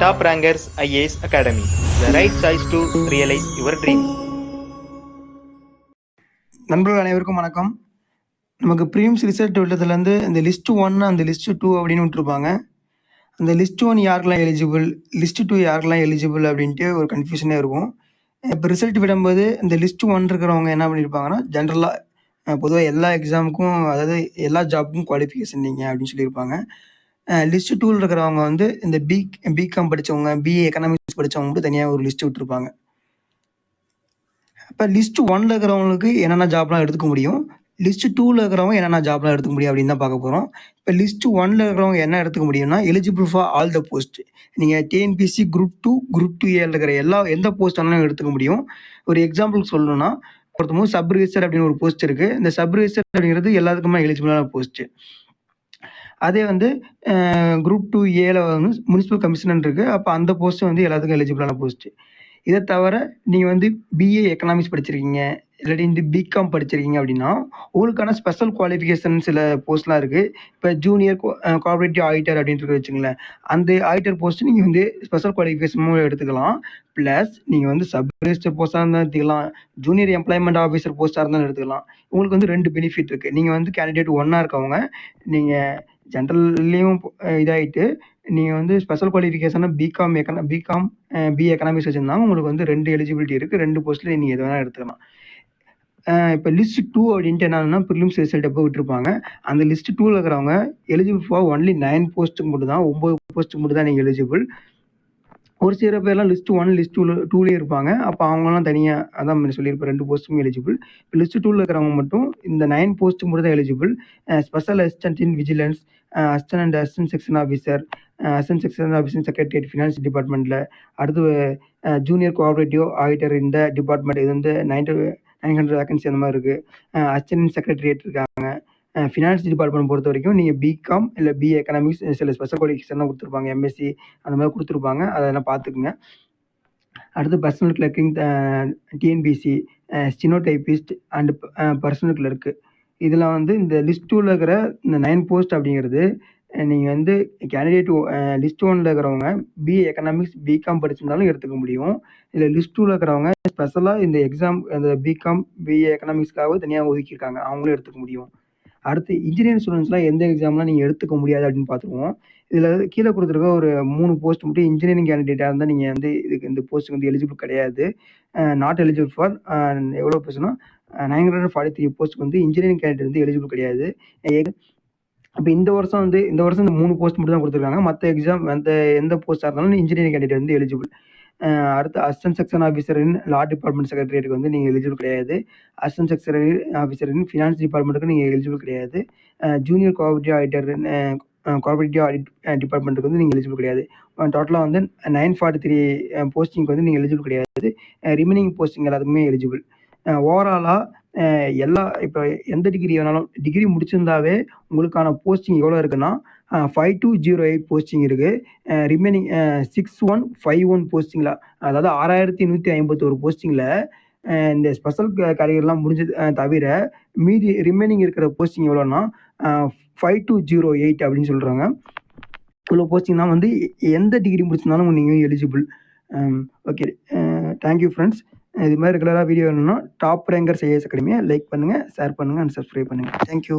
Top Rankers IAS Academy, the right choice to realize your dream. நண்பர்கள் அனைவருக்கும் வணக்கம். நமக்கு ப்ரீலிம்ஸ் ரிசல்ட் விட்டதுலேருந்து இந்த லிஸ்ட் 1 அந்த லிஸ்ட் 2 அப்படின்னு விட்டுருப்பாங்க. அந்த லிஸ்ட் 1 யாருக்கெல்லாம் எலிஜிபிள், லிஸ்ட் 2 யாருக்கெல்லாம் எலிஜிபிள் அப்படின்ட்டு ஒரு கன்ஃபியூஷனே இருக்கும். இப்போ ரிசல்ட் விடும்போது இந்த லிஸ்ட் 1 இருக்கிறவங்க என்ன பண்ணியிருப்பாங்கன்னா, ஜென்ரலாக பொதுவாக எல்லா எக்ஸாமுக்கும், அதாவது எல்லா ஜாப்புக்கும் குவாலிஃபிகேஷன் நீங்கள் அப்படின்னு சொல்லியிருப்பாங்க. லிஸ்ட் 2ல் இருக்கிறவங்க வந்து இந்த பிகாம் படித்தவங்க, பிஏ எக்கனாமிக்ஸ் படித்தவங்க மட்டும் தனியாக ஒரு லிஸ்ட் விட்டுருப்பாங்க. இப்போ லிஸ்ட் 1ல் இருக்கிறவங்களுக்கு என்னென்ன ஜாப்லாம் எடுத்துக்க முடியும், லிஸ்ட் 2ல் இருக்கிறவங்க என்னென்ன ஜாப்லாம் எடுத்துக்க முடியும் அப்படின்னு தான் பார்க்க போகிறோம். இப்போ லிஸ்ட் 1ல் இருக்கிறவங்க என்ன எடுத்துக்க முடியும்னா, eligible for all the post. நீங்கள் டிஎன்பிஎஸ்சி குரூப் 2, குரூப் 2A இருக்கிற எந்த போஸ்ட் வேணாலும் எடுத்துக்க முடியும். ஒரு எக்ஸாம்பிளுக்கு சொல்லணும்னா, ஒருத்தவங்க சப் ரிஜிஸ்டர் அப்படின்னு ஒரு போஸ்ட் இருக்குது. இந்த சப் ரிஜிஸ்டர் அப்படிங்கிறது எல்லாத்துக்குமே எலிஜிபிளான போஸ்ட்டு. அதே வந்து குரூப் 2Aல வந்து முனிசிபல் கமிஷனர் இருக்குது. அப்போ அந்த போஸ்ட்டு வந்து எல்லாத்துக்கும் எலிஜிபிளான போஸ்ட்டு. இதை தவிர நீங்கள் வந்து பிஏ எக்கனாமிக்ஸ் படிச்சிருக்கீங்க, இல்லாட்டி இந்த பிகாம் படிச்சிருக்கீங்க அப்படின்னா உங்களுக்கான ஸ்பெஷல் குவாலிஃபிகேஷன் சில போஸ்ட்லாம் இருக்குது. இப்போ ஜூனியர் கோஆபரேட்டிவ் ஆடிட்டர் அப்படின்ட்டு வச்சுங்களேன், அந்த ஆடிட்டர் போஸ்ட்டு நீங்கள் வந்து ஸ்பெஷல் குவாலிஃபிகேஷனும் எடுத்துக்கலாம். ப்ளஸ் நீங்கள் வந்து சப் ரிஜிஸ்டர் போஸ்ட்டாக இருந்தாலும் எடுத்துக்கலாம், ஜூனியர் எம்ப்ளாய்மெண்ட் ஆஃபீஸர் போஸ்ட்டாக இருந்தாலும் எடுத்துக்கலாம். உங்களுக்கு வந்து 2 பெனிஃபிட் இருக்குது. நீங்கள் வந்து கேண்டிடேட் 1ஆக இருக்கவங்க, நீங்கள் ஜென்ரல்லையும் இதாகிட்டு நீங்கள் வந்து ஸ்பெஷல் குவாலிஃபிகேஷனாக பிகாம் பிஏ எக்கனாமிக்ஸ் வச்சுருந்தாங்க, உங்களுக்கு வந்து 2 எலிஜிபிலிட்டி இருக்குது. 2 போஸ்ட்டில் நீங்கள் எது வேணால் எடுத்துக்கலாம். இப்போ லிஸ்ட் 2 அப்படின்ட்டு என்னன்னா, ப்ரிலிம்ஸ் ரிசல்ட் எப்போ விட்டுருப்பாங்க, அந்த லிஸ்ட் 2ல் இருக்கிறவங்க எலிஜிபிள் ஃபார் ஒன்லி 9 போஸ்ட்டுக்கு மட்டும் தான், 9 போஸ்ட்டுக்கு மட்டும் தான் நீங்கள் எலிஜிபிள். ஒரு சில பேர்லாம் லிஸ்ட் 1, லிஸ்ட் 2லேயே இருப்பாங்க. அப்போ அவங்களாம் தனியாக, அதான் சொல்லியிருப்பேன், 2 போஸ்ட்டுக்கும் எலிஜிபிள். இப்போ லிஸ்ட் 2ல் இருக்கிறவங்க மட்டும் இந்த 9 போஸ்ட்டுக்கு மட்டும் தான் eligible. Special assistant in vigilance, assistant section officer, assistant section officer secretariat finance டிபார்ட்மெண்ட்டில், அடுத்து ஜூனியர் கோஆபரேட்டிவ் ஆடிட்டர் இந்த டிபார்ட்மெண்ட், இது வந்து 900 வேகன்சி அந்த மாதிரி இருக்குது. அசிஸ்டன்ட் செக்ரட்டரியேட் இருக்காங்க. ஃபினான்ஸ் டிபார்ட்மெண்ட் பொறுத்த வரைக்கும் நீங்கள் பிகாம் இல்லை பிஏ எக்கனாமிக்ஸ் சில ஸ்பெஷல் குவாலிஃபிகேஷன்லாம் கொடுத்துருப்பாங்க, எம்எஸ்சி அந்த மாதிரி கொடுத்துருப்பாங்க, அதெல்லாம் பார்த்துக்குங்க. அடுத்து personal clerking, TNPSC, stenotypist and personal clerk, இதெல்லாம் வந்து இந்த லிஸ்ட் 2ல் இருக்கிற இந்த 9 போஸ்ட் அப்படிங்கிறது நீங்கள் வந்து கேண்டிடேட் லிஸ்ட் 1ல் இருக்கிறவங்க பிஏ எக்கனாமிக்ஸ் பிகாம் படிச்சிருந்தாலும் எடுத்துக்க முடியும். இல்லை லிஸ்ட் 2ல் இருக்கிறவங்க ஸ்பெஷலாக இந்த எக்ஸாம் இந்த பிகாம் பிஏ எக்கனாமிக்ஸ்க்காக தனியாக ஒதுக்கியிருக்காங்க, அவங்களும் எடுத்துக்க முடியும். அடுத்து இன்ஜினியரிங் ஸ்டூடெண்ட்ஸ்லாம் எந்த எக்ஸாம்லாம் நீங்கள் எடுத்துக்க முடியாது அப்படின்னு பார்த்துருவோம். இதில் கீழே கொடுத்துருக்க ஒரு 3 போஸ்ட் மட்டும் இன்ஜினியரிங் கேண்டிடேட்டாக இருந்தால் நீங்கள் வந்து இந்த போஸ்ட்டுக்கு வந்து எலிஜிபிள் கிடையாது. நாட் எலிஜிபிள் ஃபார் எவ்வளோ போஸ்ட்னா 943 போஸ்ட்டுக்கு வந்து இன்ஜினியரிங் கேண்டிடேட் வந்து எலிஜிபிள் கிடையாது. அப்போ இந்த வருஷம் இந்த 3 போஸ்ட் மட்டும் தான் கொடுத்துருக்காங்க. மற்ற எக்ஸாம் எந்த போஸ்ட்டாக இருந்தாலும் இன்ஜினியரிங் கேண்டிடேட் வந்து எலிஜிபிள். அடுத்து assistant section officer in law department செக்ரட்டரியேட்டுக்கு வந்து நீங்கள் எலிஜிபிள் கிடையாது. Assistant section officer in finance டிபார்ட்மெண்ட்டுக்கு நீங்கள் எலிஜிபிள் கிடையாது. Junior cooperative auditor cooperative audit டிபார்ட்மெண்ட்டுக்கு வந்து நீங்கள் எலிஜிபிள் கிடையாது. டோட்டலாக வந்து 943 போஸ்டிங்க்கு வந்து நீங்கள் எலிஜிபிள் கிடையாது. ரிமைனிங் போஸ்டிங் எல்லாத்துக்குமே எலிஜிபிள். ஓவராலாக இப்போ எந்த டிகிரி வேணாலும், டிகிரி முடிச்சிருந்தாவே உங்களுக்கான போஸ்டிங் எவ்வளோ இருக்குன்னா 5208 போஸ்டிங் இருக்குது. ரிமைனிங் 6151 போஸ்டிங்கில், அதாவது 6151 போஸ்டிங்கில் இந்த ஸ்பெஷல் கேட்டகரிலாம் முடிஞ்சது தவிர மீதி ரிமைனிங் இருக்கிற போஸ்டிங் எவ்வளோன்னா 5208 அப்படின்னு சொல்கிறாங்க. இவ்வளோ போஸ்டிங் தான் வந்து எந்த டிகிரி முடிச்சிருந்தாலும் நீங்கள் எலிஜிபிள். Okay, thank you friends. இது மாதிரி ரெகுலராக வீடியோ வேணும்னா டாப் ரேங்கர்ஸ் ஐஏஎஸ் அகாடமியை லைக் பண்ணுங்கள், ஷேர் பண்ணுங்கள் அண்ட் சப்ஸ்கிரைப் பண்ணுங்கள். தேங்க்யூ.